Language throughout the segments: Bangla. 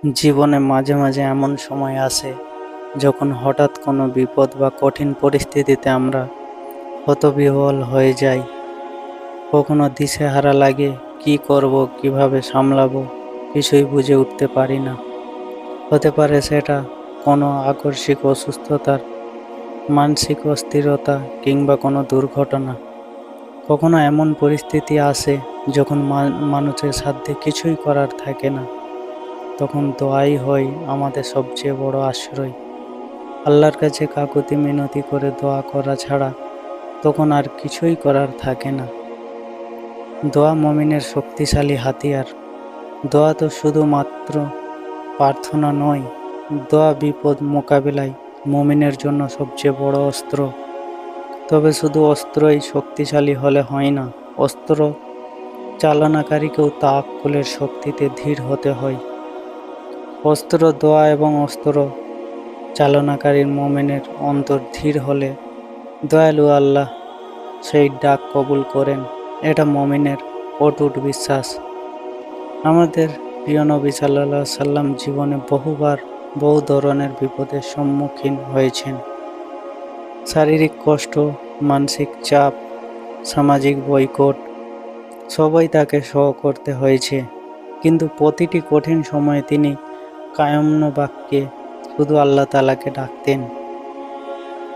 জীবনে মাঝে মাঝে এমন সময় আসে যখন হঠাৎ কোনো বিপদ বা কঠিন পরিস্থিতিতে আমরা হতবিহ্বল হয়ে যাই। কখনো দিশেহারা লাগে, কি করব, কিভাবে সামলাবো, কিছুই বুঝে উঠতে পারি না। হতে পারে সেটা কোনো আকস্মিক অসুস্থতার, মানসিক অস্থিরতা কিংবা কোনো দুর্ঘটনা। কখনো এমন পরিস্থিতি আসে যখন মানুষের সাধ্যে কিছুই করার থাকে না। তখন দোয়াই হয় আমাদের সবচেয়ে বড় আশ্রয়। আল্লাহর কাছে কাকুতি মিনতি করে দোয়া করা ছাড়া তখন আর কিছুই করার থাকে না। দোয়া মুমিনের শক্তিশালী হাতিয়ার। দোয়া তো শুধুমাত্র প্রার্থনা নয়, দোয়া বিপদ মোকাবিলায় মুমিনের জন্য সবচেয়ে বড় অস্ত্র। তবে শুধু অস্ত্রই শক্তিশালী হলে হয় না, অস্ত্র চালনাকারীকেও তাওয়াক্কুলের শক্তিতে ধীর হতে হয়। অস্ত্র দোয়া এবং অস্ত্র চালনাকারীর মুমিনের অন্তর ধীর হলে দয়ালু আল্লাহ সেই ডাক কবুল করেন। এটা মুমিনের অটুট বিশ্বাস। আমাদের প্রিয় নবী সাল্লাল্লাহু আলাইহি সাল্লাম জীবনে বহুবার বহু ধরনের বিপদের সম্মুখীন হয়েছেন। শারীরিক কষ্ট, মানসিক চাপ, সামাজিক বয়কট, সবই তাকে সহ করতে হয়েছে। কিন্তু প্রতিটি কঠিন সময়ে তিনি কায়ম্য বাক্যে শুধু আল্লাহ তাআলাকে ডাকতেন।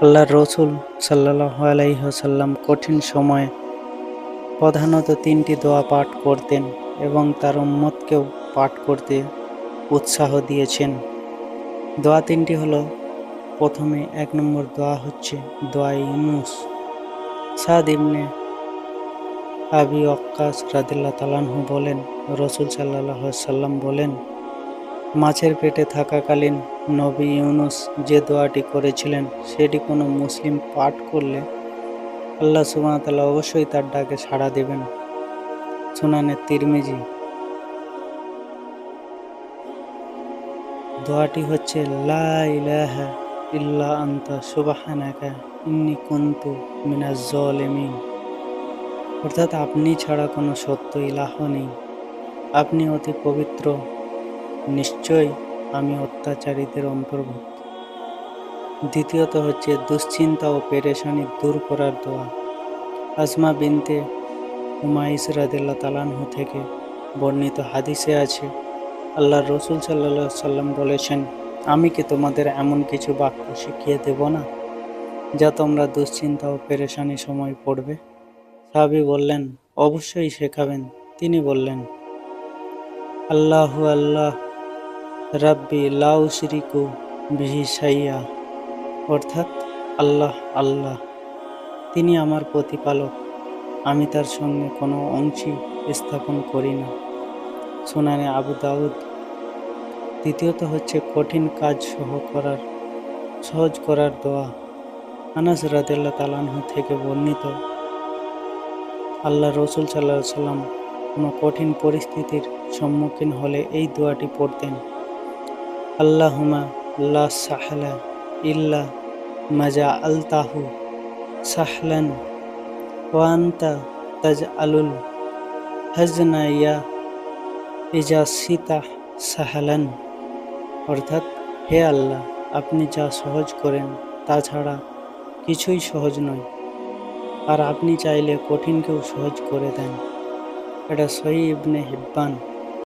আল্লাহর রসূল সাল্লাল্লাহু আলাইহি ওয়াসাল্লাম কঠিন সময়ে প্রধানত ৩টি দোয়া পাঠ করতেন এবং তার উম্মতকেও পাঠ করতে উৎসাহ দিয়েছেন। দোয়া ৩টি হলো, প্রথমে ১ নম্বর দোয়া হচ্ছে দোয়ায়ে ইউনূস। সাদ ইবনে আবি ওয়াক্কাস রাদিয়াল্লাহু তাআলা আনহু বলেন, রাসূল সাল্লাল্লাহু আলাইহি ওয়াসাল্লাম বলেন, মাছের পেটে থাকাকালীন নবী ইউনূস যে দোয়াটি করেছিলেন সেটি কোনো মুসলিম পাঠ করলে আল্লাহ সুবহানাহু ওয়া তাআলা অবশ্যই তার ডাকে সাড়া দেবেন। সুনানে তিরমিজি। দোয়াটি হচ্ছে লা ইলাহা ইল্লা আনতা সুবহানাকা ইন্নী কুনতু মিনাজ জালিমিন। অর্থাৎ আপনি ছাড়া কোনো সত্য ইলাহ নেই, আপনি অতি পবিত্র, নিশ্চয়ই আমি অত্যাচারীদের অন্তর্ভুক্ত। দ্বিতীয়ত হচ্ছে দুশ্চিন্তা ও পেরেশানি দূর করার দোয়া। আসমা বিনতে উমাইস রাদিয়াল্লাহু তাআলা আনহা থেকে বর্ণিত হাদিসে আছে, আল্লাহর রসূল সাল্লাল্লাহু আলাইহি সাল্লাম বলেছেন, আমি কি তোমাদের এমন কিছু বাক্য শিখিয়ে দেব না যা তোমরা দুশ্চিন্তা ও পেরেশানি সময় পড়বে? সাহাবী বললেন, অবশ্যই শেখাবেন। তিনি বললেন, আল্লাহু আল্লাহ রাব্বি লা উশরিকু বিহি শাইয়া। অর্থাৎ আল্লাহ আল্লাহ, তিনি আমার প্রতিপালক, আমি তার সঙ্গে কোনো অংশী স্থাপন করি না। সুনানে আবু দাউদ। দ্বিতীয়ত হচ্ছে কঠিন কাজ সহজ করার দোয়া। আনাস রাদিয়াল্লাহু তাআলা আনহু থেকে বর্ণিত, আল্লাহ রসূল সাল্লাল্লাহু আলাইহি সাল্লাম কোনো কঠিন পরিস্থিতির সম্মুখীন হলে এই দোয়াটি পড়তেন, আল্লাহুম্মা লা সাহলা ইল্লা মা জাআলতাহু সাহলান ওয়া আনতা তাজআলুল হাজনা ইজা শিতা সাহলান। অর্থাৎ, হে আল্লাহ, আপনি যা সহজ করেন তা ছাড়া কিছুই সহজ নয়, আর আপনি চাইলে কঠিনকেও সহজ করে দেন। এটা সহিহ ইবনে হিব্বান।